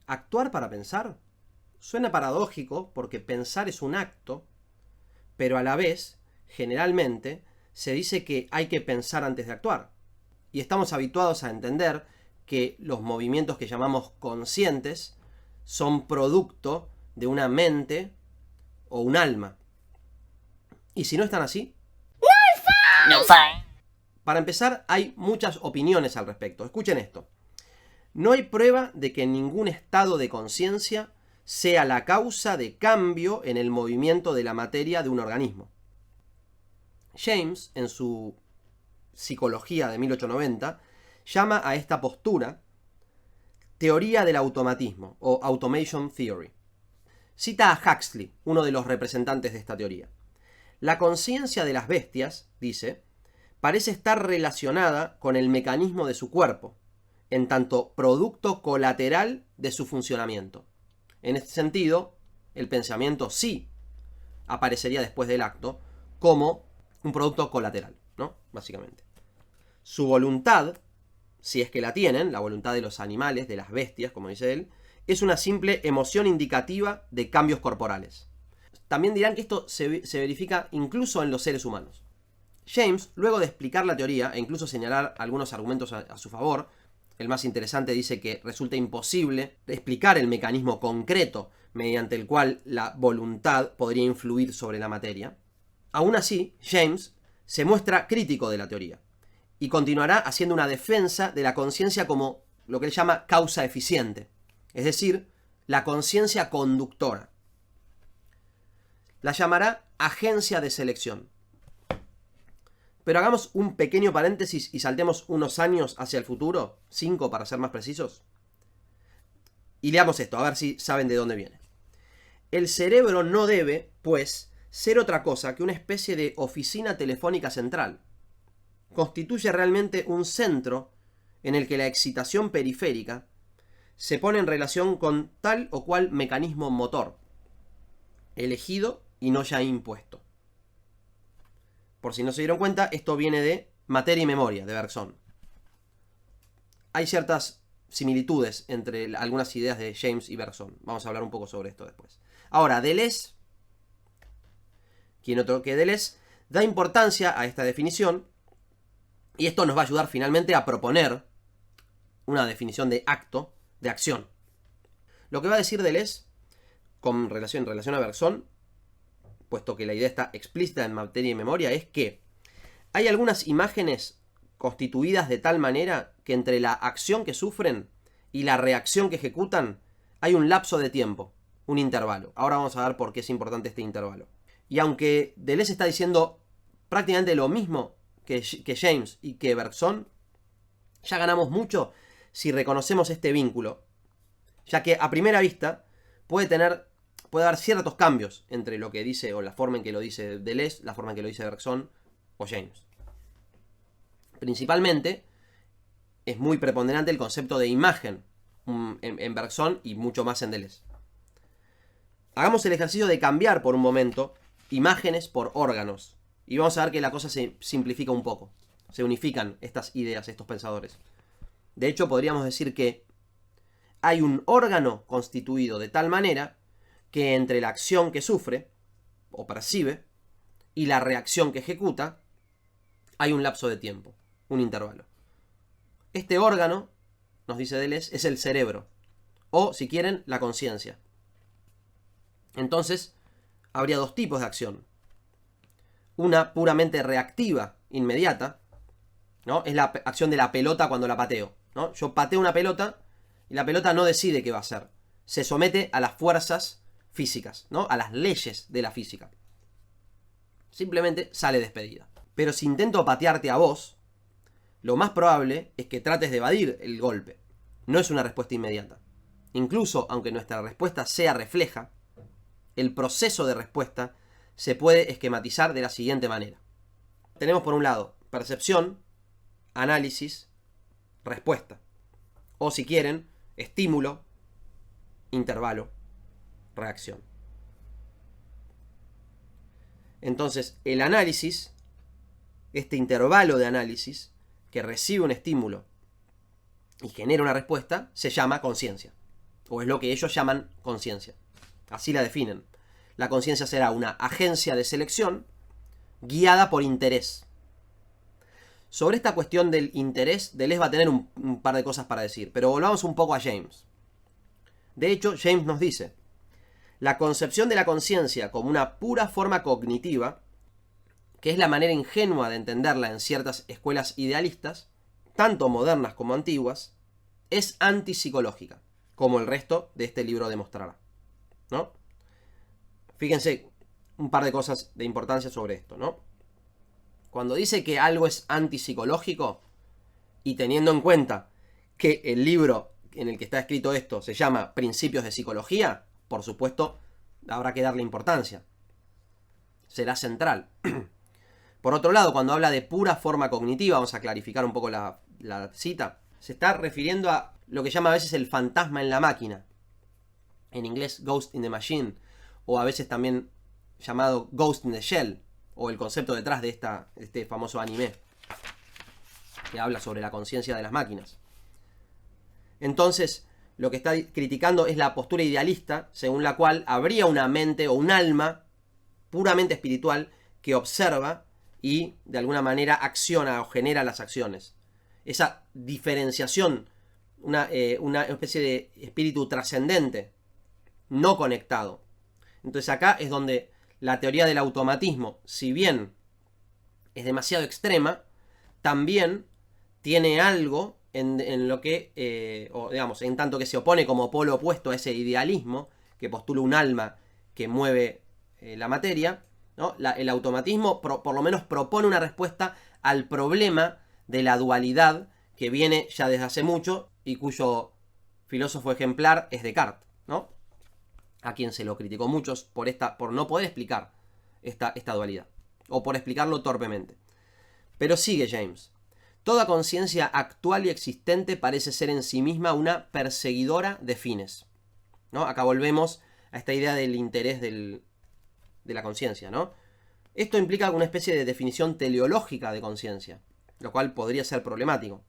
¿Actuar para pensar? Suena paradójico porque pensar es un acto, pero a la vez, generalmente, se dice que hay que pensar antes de actuar. Y estamos habituados a entender que los movimientos que llamamos conscientes son producto de una mente o un alma. ¿Y si no están así? No sé. Para empezar, hay muchas opiniones al respecto. Escuchen esto. No hay prueba de que ningún estado de conciencia sea la causa de cambio en el movimiento de la materia de un organismo. James, en su Psicología de 1890, llama a esta postura teoría del automatismo o automation theory. Cita a Huxley, uno de los representantes de esta teoría. La conciencia de las bestias, dice, parece estar relacionada con el mecanismo de su cuerpo, en tanto producto colateral de su funcionamiento. En este sentido, el pensamiento sí aparecería después del acto como un producto colateral, ¿no? Básicamente. Su voluntad, si es que la tienen, la voluntad de los animales, de las bestias, como dice él, es una simple emoción indicativa de cambios corporales. También dirán que esto se verifica incluso en los seres humanos. James, luego de explicar la teoría e incluso señalar algunos argumentos a su favor, el más interesante dice que resulta imposible explicar el mecanismo concreto mediante el cual la voluntad podría influir sobre la materia. Aún así, James se muestra crítico de la teoría y continuará haciendo una defensa de la conciencia como lo que él llama causa eficiente, es decir, la conciencia conductora. La llamará agencia de selección. Pero hagamos un pequeño paréntesis y saltemos unos años hacia el futuro, 5 para ser más precisos, y leamos esto, a ver si saben de dónde viene. El cerebro no debe, pues, ser otra cosa que una especie de oficina telefónica central. Constituye realmente un centro en el que la excitación periférica se pone en relación con tal o cual mecanismo motor, elegido y no ya impuesto. Por si no se dieron cuenta, esto viene de Materia y Memoria, de Bergson. Hay ciertas similitudes entre algunas ideas de James y Bergson. Vamos a hablar un poco sobre esto después. Ahora, Deleuze, ¿quién otro que Deleuze?, da importancia a esta definición y esto nos va a ayudar finalmente a proponer una definición de acto, de acción. Lo que va a decir Deleuze en relación a Bergson, puesto que la idea está explícita en Materia y Memoria, es que hay algunas imágenes constituidas de tal manera que entre la acción que sufren y la reacción que ejecutan hay un lapso de tiempo, un intervalo. Ahora vamos a ver por qué es importante este intervalo. Y aunque Deleuze está diciendo prácticamente lo mismo que James y que Bergson, ya ganamos mucho si reconocemos este vínculo, ya que a primera vista puede haber ciertos cambios entre lo que dice o la forma en que lo dice Deleuze, la forma en que lo dice Bergson o James. Principalmente es muy preponderante el concepto de imagen en Bergson y mucho más en Deleuze. Hagamos el ejercicio de cambiar por un momento imágenes por órganos y vamos a ver que la cosa se simplifica un poco. Se unifican estas ideas, estos pensadores. De hecho, podríamos decir que hay un órgano constituido de tal manera que entre la acción que sufre o percibe y la reacción que ejecuta hay un lapso de tiempo, un intervalo. Este órgano, nos dice Deleuze, es el cerebro, o si quieren, la conciencia. Entonces, habría dos tipos de acción. Una puramente reactiva, inmediata, ¿no? Es la acción de la pelota cuando la pateo, ¿no? Yo pateo una pelota y la pelota no decide qué va a hacer. Se somete a las fuerzas físicas, ¿no? A las leyes de la física. Simplemente sale despedida. Pero si intento patearte a vos, lo más probable es que trates de evadir el golpe. No es una respuesta inmediata. Incluso aunque nuestra respuesta sea refleja, el proceso de respuesta se puede esquematizar de la siguiente manera. Tenemos por un lado percepción, análisis, respuesta. O si quieren, estímulo, intervalo, reacción. Entonces, el análisis, este intervalo de análisis que recibe un estímulo y genera una respuesta, se llama conciencia. o es lo que ellos llaman conciencia. Así la definen. La conciencia será una agencia de selección guiada por interés. Sobre esta cuestión del interés, Deleuze va a tener un par de cosas para decir, pero volvamos un poco a James. De hecho, James nos dice, la concepción de la conciencia como una pura forma cognitiva, que es la manera ingenua de entenderla en ciertas escuelas idealistas, tanto modernas como antiguas, es antipsicológica, como el resto de este libro demostrará, ¿no? Fíjense un par de cosas de importancia sobre esto, ¿no? Cuando dice que algo es antipsicológico, y teniendo en cuenta que el libro en el que está escrito esto se llama Principios de Psicología, por supuesto, habrá que darle importancia. Será central. Por otro lado, cuando habla de pura forma cognitiva, vamos a clarificar un poco la cita, se está refiriendo a lo que llama a veces el fantasma en la máquina. En inglés, Ghost in the Machine, o a veces también llamado Ghost in the Shell, o el concepto detrás de este famoso anime, que habla sobre la conciencia de las máquinas. Entonces, lo que está criticando es la postura idealista, según la cual habría una mente o un alma puramente espiritual que observa y de alguna manera acciona o genera las acciones. Esa diferenciación, una especie de espíritu trascendente, no conectado. Entonces acá es donde la teoría del automatismo, si bien es demasiado extrema, también tiene algo en lo que, o digamos, en tanto que se opone como polo opuesto a ese idealismo que postula un alma que mueve la materia, ¿no? El automatismo por lo menos propone una respuesta al problema de la dualidad que viene ya desde hace mucho y cuyo filósofo ejemplar es Descartes, ¿no? A quien se lo criticó muchos por no poder explicar esta dualidad, o por explicarlo torpemente. Pero sigue James. Toda conciencia actual y existente parece ser en sí misma una perseguidora de fines, ¿no? Acá volvemos a esta idea del interés de la conciencia, ¿no? Esto implica una especie de definición teleológica de conciencia, lo cual podría ser problemático.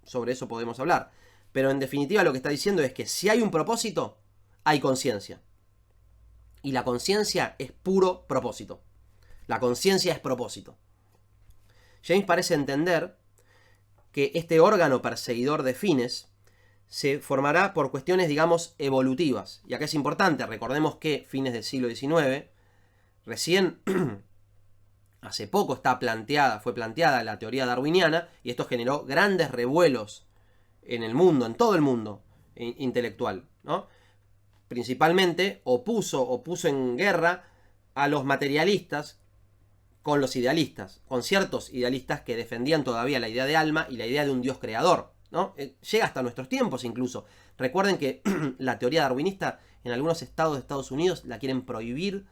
Sobre eso podemos hablar. Pero en definitiva lo que está diciendo es que si hay un propósito, hay conciencia. Y la conciencia es puro propósito. La conciencia es propósito. James parece entender que este órgano perseguidor de fines se formará por cuestiones, digamos, evolutivas. Y acá es importante, recordemos que fines del siglo XIX, recién hace poco fue planteada la teoría darwiniana, y esto generó grandes revuelos en el mundo, en todo el mundo intelectual, ¿no? Principalmente opuso en guerra a los materialistas con los idealistas, con ciertos idealistas que defendían todavía la idea de alma y la idea de un Dios creador, ¿no? Llega hasta nuestros tiempos incluso. Recuerden que la teoría darwinista en algunos estados de Estados Unidos la quieren prohibir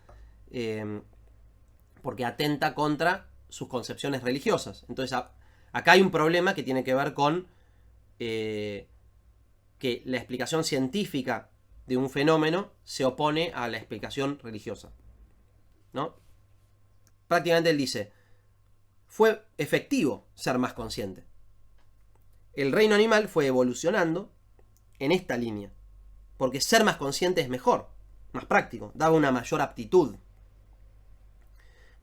porque atenta contra sus concepciones religiosas. Entonces acá hay un problema que tiene que ver con que la explicación científica de un fenómeno se opone a la explicación religiosa, ¿no? Prácticamente él dice, fue efectivo ser más consciente. El reino animal fue evolucionando en esta línea, porque ser más consciente es mejor, más práctico, daba una mayor aptitud.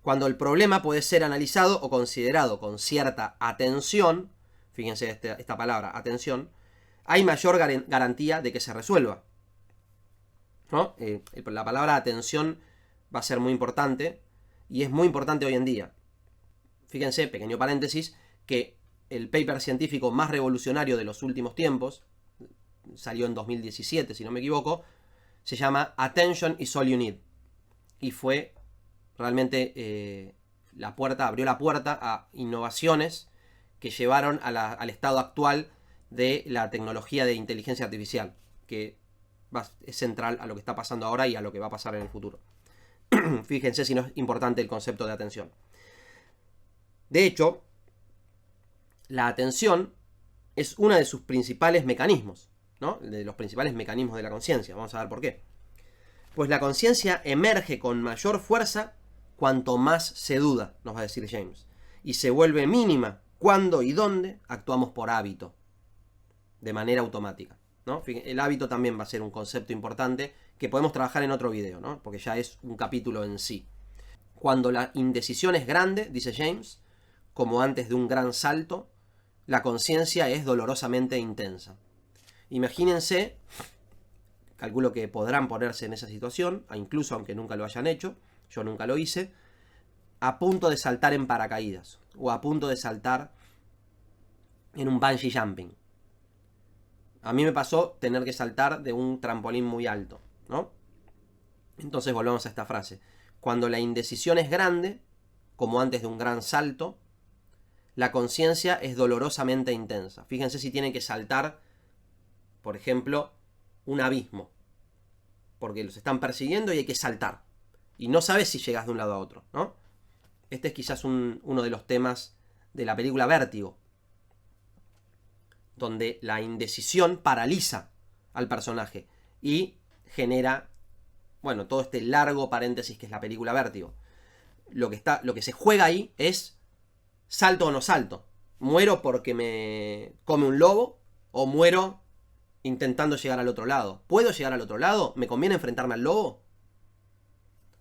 Cuando el problema puede ser analizado o considerado con cierta atención, fíjense esta palabra, atención, hay mayor garantía de que se resuelva, ¿no? La palabra atención va a ser muy importante, y es muy importante hoy en día. Fíjense, pequeño paréntesis, que el paper científico más revolucionario de los últimos tiempos, salió en 2017 si no me equivoco, se llama Attention is all you need. Y fue realmente abrió la puerta a innovaciones que llevaron al estado actual de la tecnología de inteligencia artificial, que es central a lo que está pasando ahora y a lo que va a pasar en el futuro. Fíjense si no es importante el concepto de atención. De hecho, la atención es uno de sus principales mecanismos, ¿no? De los principales mecanismos de la conciencia. Vamos a ver por qué. Pues la conciencia emerge con mayor fuerza cuanto más se duda, nos va a decir James, y se vuelve mínima cuando y dónde actuamos por hábito, de manera automática, ¿no? El hábito también va a ser un concepto importante que podemos trabajar en otro video, ¿no? Porque ya es un capítulo en sí. Cuando la indecisión es grande, dice James, como antes de un gran salto, la conciencia es dolorosamente intensa. Imagínense, calculo que podrán ponerse en esa situación, incluso aunque nunca lo hayan hecho, yo nunca lo hice, a punto de saltar en paracaídas o a punto de saltar en un bungee jumping. A mí me pasó tener que saltar de un trampolín muy alto, ¿no? Entonces volvemos a esta frase. Cuando la indecisión es grande, como antes de un gran salto, la conciencia es dolorosamente intensa. Fíjense si tienen que saltar, por ejemplo, un abismo, porque los están persiguiendo y hay que saltar. Y no sabes si llegas de un lado a otro, ¿no? Este es quizás uno de los temas de la película Vértigo, donde la indecisión paraliza al personaje y genera, bueno, todo este largo paréntesis que es la película Vértigo. Lo que se juega ahí es salto o no salto. ¿Muero porque me come un lobo o muero intentando llegar al otro lado? ¿Puedo llegar al otro lado? ¿Me conviene enfrentarme al lobo?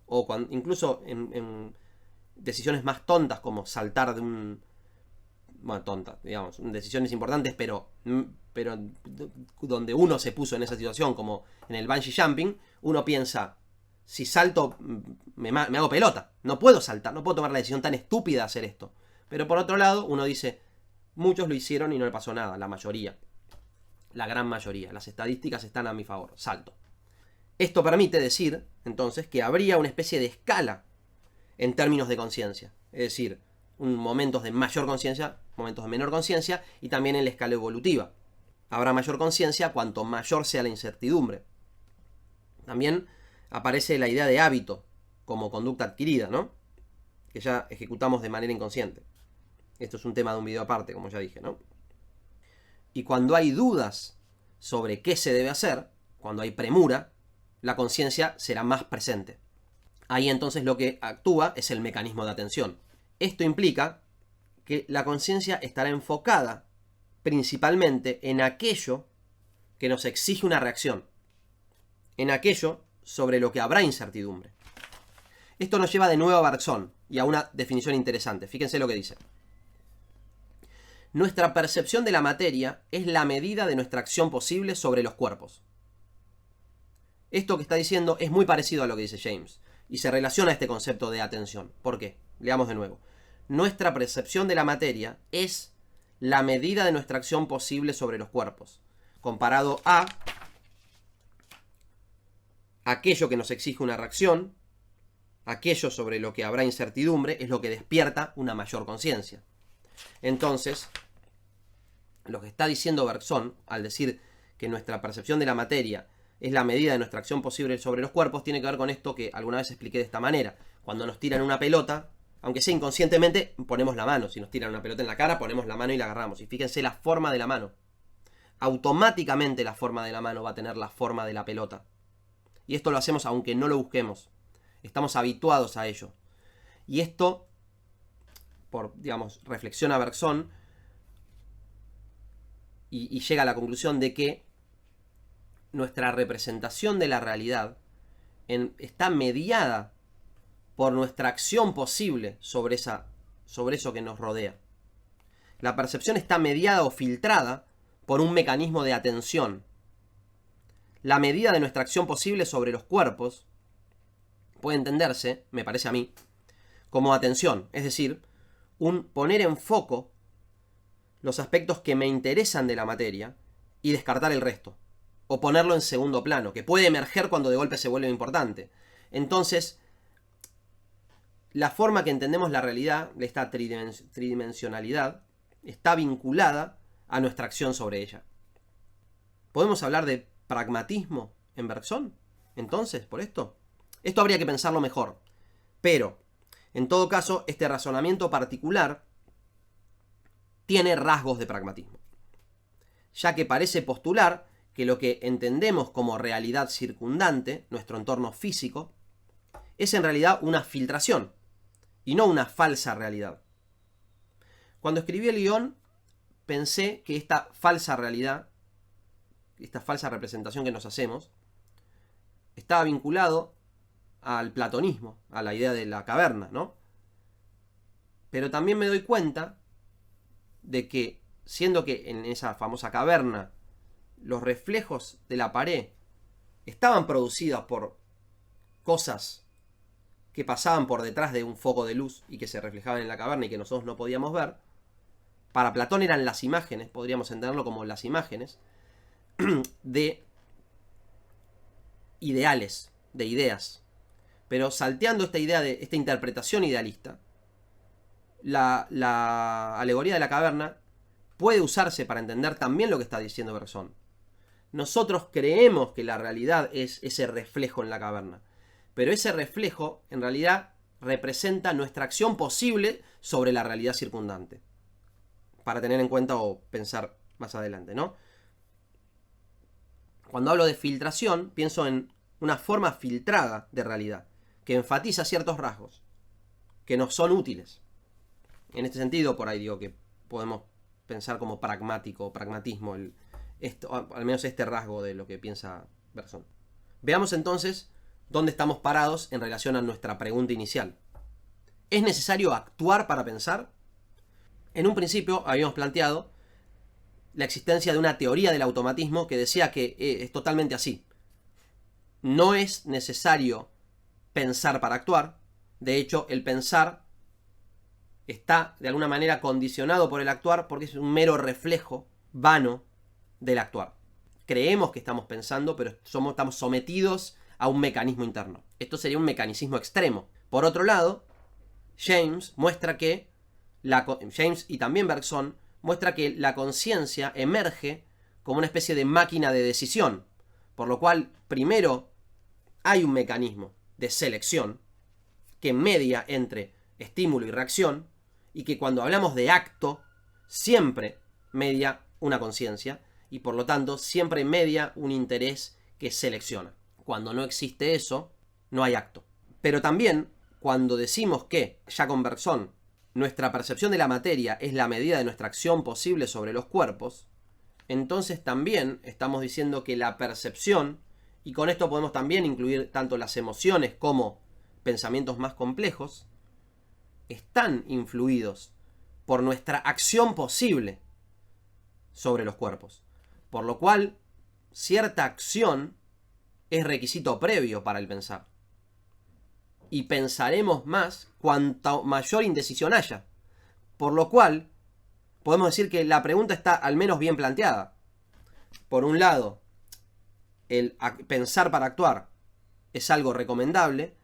O incluso en decisiones más tontas como saltar de un... Bueno, tontas, digamos, decisiones importantes, pero donde uno se puso en esa situación, como en el bungee jumping, uno piensa, si salto me hago pelota, no puedo saltar, no puedo tomar la decisión tan estúpida de hacer esto. Pero por otro lado, uno dice, muchos lo hicieron y no le pasó nada, la mayoría, la gran mayoría, las estadísticas están a mi favor, salto. Esto permite decir, entonces, que habría una especie de escala en términos de conciencia, es decir, momentos de mayor conciencia, momentos de menor conciencia, y también en la escala evolutiva. Habrá mayor conciencia cuanto mayor sea la incertidumbre. También aparece la idea de hábito como conducta adquirida, ¿no? Que ya ejecutamos de manera inconsciente. Esto es un tema de un video aparte, como ya dije, ¿no? Y cuando hay dudas sobre qué se debe hacer, cuando hay premura, la conciencia será más presente. Ahí entonces lo que actúa es el mecanismo de atención. Esto implica que la conciencia estará enfocada principalmente en aquello que nos exige una reacción, en aquello sobre lo que habrá incertidumbre. Esto nos lleva de nuevo a Bergson y a una definición interesante. Fíjense lo que dice. Nuestra percepción de la materia es la medida de nuestra acción posible sobre los cuerpos. Esto que está diciendo es muy parecido a lo que dice James y se relaciona a este concepto de atención. ¿Por qué? Leamos de nuevo. Nuestra percepción de la materia es la medida de nuestra acción posible sobre los cuerpos, comparado a aquello que nos exige una reacción, aquello sobre lo que habrá incertidumbre, es lo que despierta una mayor conciencia. Entonces, lo que está diciendo Bergson, al decir que nuestra percepción de la materia es la medida de nuestra acción posible sobre los cuerpos, tiene que ver con esto que alguna vez expliqué de esta manera. Cuando nos tiran una pelota, aunque sea inconscientemente, ponemos la mano. Si nos tiran una pelota en la cara, ponemos la mano y la agarramos. Y fíjense la forma de la mano. Automáticamente la forma de la mano va a tener la forma de la pelota. Y esto lo hacemos aunque no lo busquemos. Estamos habituados a ello. Y esto, por, digamos, reflexiona Bergson y llega a la conclusión de que nuestra representación de la realidad está mediada por nuestra acción posible sobre eso que nos rodea. La percepción está mediada o filtrada por un mecanismo de atención. La medida de nuestra acción posible sobre los cuerpos puede entenderse, me parece a mí, como atención, es decir, un poner en foco los aspectos que me interesan de la materia y descartar el resto, o ponerlo en segundo plano, que puede emerger cuando de golpe se vuelve importante. Entonces, la forma que entendemos la realidad, de esta tridimensionalidad, está vinculada a nuestra acción sobre ella. ¿Podemos hablar de pragmatismo en Bergson? Entonces, por esto. Esto habría que pensarlo mejor. Pero, en todo caso, este razonamiento particular tiene rasgos de pragmatismo, ya que parece postular que lo que entendemos como realidad circundante, nuestro entorno físico, es en realidad una filtración y no una falsa realidad. Cuando escribí el guión, pensé que esta falsa realidad esta falsa representación que nos hacemos, estaba vinculado al platonismo, a la idea de la caverna, ¿no? Pero también me doy cuenta de que, siendo que en esa famosa caverna los reflejos de la pared estaban producidos por cosas que pasaban por detrás de un foco de luz y que se reflejaban en la caverna y que nosotros no podíamos ver, para Platón eran las imágenes, podríamos entenderlo como las imágenes, de ideales, de ideas. Pero salteando esta idea de esta interpretación idealista, la alegoría de la caverna puede usarse para entender también lo que está diciendo Bergson. Nosotros creemos que la realidad es ese reflejo en la caverna, pero ese reflejo en realidad representa nuestra acción posible sobre la realidad circundante, para tener en cuenta o pensar más adelante, ¿no? Cuando hablo de filtración, pienso en una forma filtrada de realidad, que enfatiza ciertos rasgos, que nos son útiles. En este sentido, por ahí digo que podemos pensar como pragmático, pragmatismo, al menos este rasgo de lo que piensa Bergson. Veamos entonces dónde estamos parados en relación a nuestra pregunta inicial. ¿Es necesario actuar para pensar? En un principio habíamos planteado la existencia de una teoría del automatismo que decía que es totalmente así. No es necesario pensar para actuar. De hecho, el pensar está de alguna manera condicionado por el actuar porque es un mero reflejo vano del actuar. Creemos que estamos pensando, pero estamos sometidos a un mecanismo interno. Esto sería un mecanicismo extremo. Por otro lado, James y también Bergson muestra que la conciencia emerge como una especie de máquina de decisión, por lo cual primero hay un mecanismo de selección que media entre estímulo y reacción, y que cuando hablamos de acto siempre media una conciencia y por lo tanto siempre media un interés que selecciona. Cuando no existe eso, no hay acto. Pero también cuando decimos que, ya con Bergson, nuestra percepción de la materia es la medida de nuestra acción posible sobre los cuerpos, entonces también estamos diciendo que la percepción, y con esto podemos también incluir tanto las emociones como pensamientos más complejos, están influidos por nuestra acción posible sobre los cuerpos. Por lo cual, cierta acción es requisito previo para el pensar. Y pensaremos más cuanto mayor indecisión haya. Por lo cual, podemos decir que la pregunta está al menos bien planteada. Por un lado, el pensar para actuar es algo recomendable,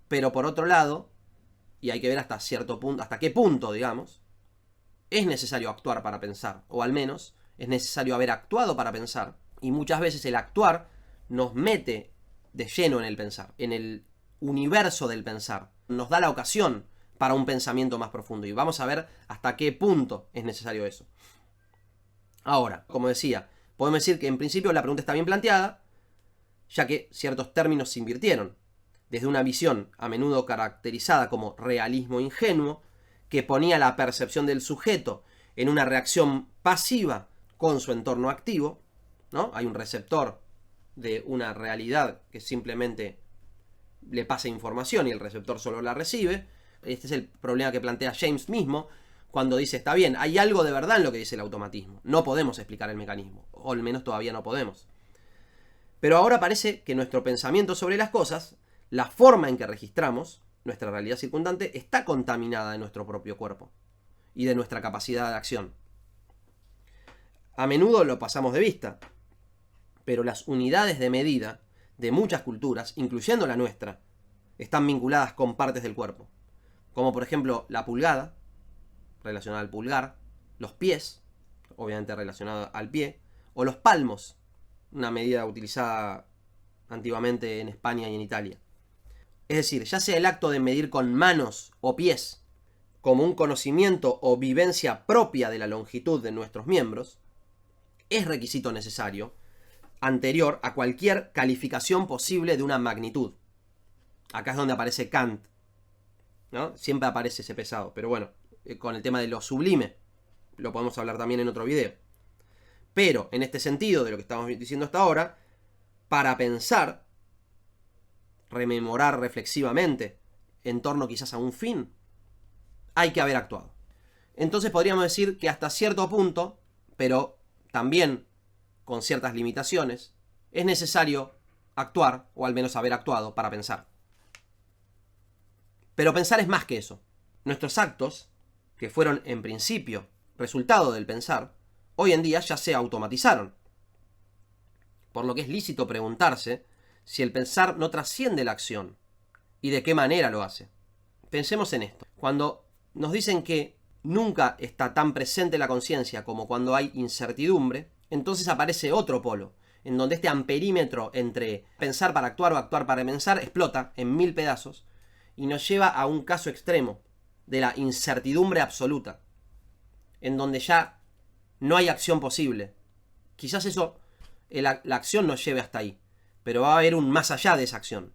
pero por otro lado, y hay que ver hasta cierto punto, hasta qué punto, digamos, es necesario actuar para pensar, o al menos es necesario haber actuado para pensar, y muchas veces el actuar nos mete de lleno en el pensar, en el universo del pensar, nos da la ocasión para un pensamiento más profundo, y vamos a ver hasta qué punto es necesario eso. Ahora, como decía, podemos decir que en principio la pregunta está bien planteada, ya que ciertos términos se invirtieron, desde una visión a menudo caracterizada como realismo ingenuo, que ponía la percepción del sujeto en una reacción pasiva con su entorno activo, ¿no? Hay un receptor de una realidad que simplemente le pasa información y el receptor solo la recibe. Este es el problema que plantea James mismo cuando dice, está bien, hay algo de verdad en lo que dice el automatismo, no podemos explicar el mecanismo, o al menos todavía no podemos. Pero ahora parece que nuestro pensamiento sobre las cosas, la forma en que registramos nuestra realidad circundante, está contaminada de nuestro propio cuerpo y de nuestra capacidad de acción. A menudo lo pasamos de vista, pero las unidades de medida de muchas culturas, incluyendo la nuestra, están vinculadas con partes del cuerpo, como por ejemplo la pulgada, relacionada al pulgar, los pies, obviamente relacionada al pie, o los palmos, una medida utilizada antiguamente en España y en Italia. Es decir, ya sea el acto de medir con manos o pies, como un conocimiento o vivencia propia de la longitud de nuestros miembros, es requisito necesario, anterior a cualquier calificación posible de una magnitud. Acá es donde aparece Kant, ¿no? Siempre aparece ese pesado, pero bueno, con el tema de lo sublime, lo podemos hablar también en otro video. Pero en este sentido de lo que estamos diciendo hasta ahora, para pensar, rememorar reflexivamente en torno quizás a un fin, hay que haber actuado. Entonces podríamos decir que hasta cierto punto, pero también con ciertas limitaciones, es necesario actuar, o al menos haber actuado, para pensar. Pero pensar es más que eso. Nuestros actos, que fueron en principio resultado del pensar, hoy en día ya se automatizaron. Por lo que es lícito preguntarse si el pensar no trasciende la acción y de qué manera lo hace. Pensemos en esto. Cuando nos dicen que nunca está tan presente la conciencia como cuando hay incertidumbre, entonces aparece otro polo, en donde este amperímetro entre pensar para actuar o actuar para pensar explota en 1000 pedazos y nos lleva a un caso extremo de la incertidumbre absoluta, en donde ya no hay acción posible. Quizás eso, la acción nos lleve hasta ahí, pero va a haber un más allá de esa acción.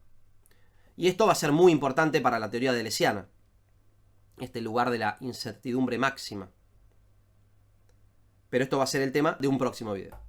Y esto va a ser muy importante para la teoría deleuziana, este lugar de la incertidumbre máxima. Pero esto va a ser el tema de un próximo video.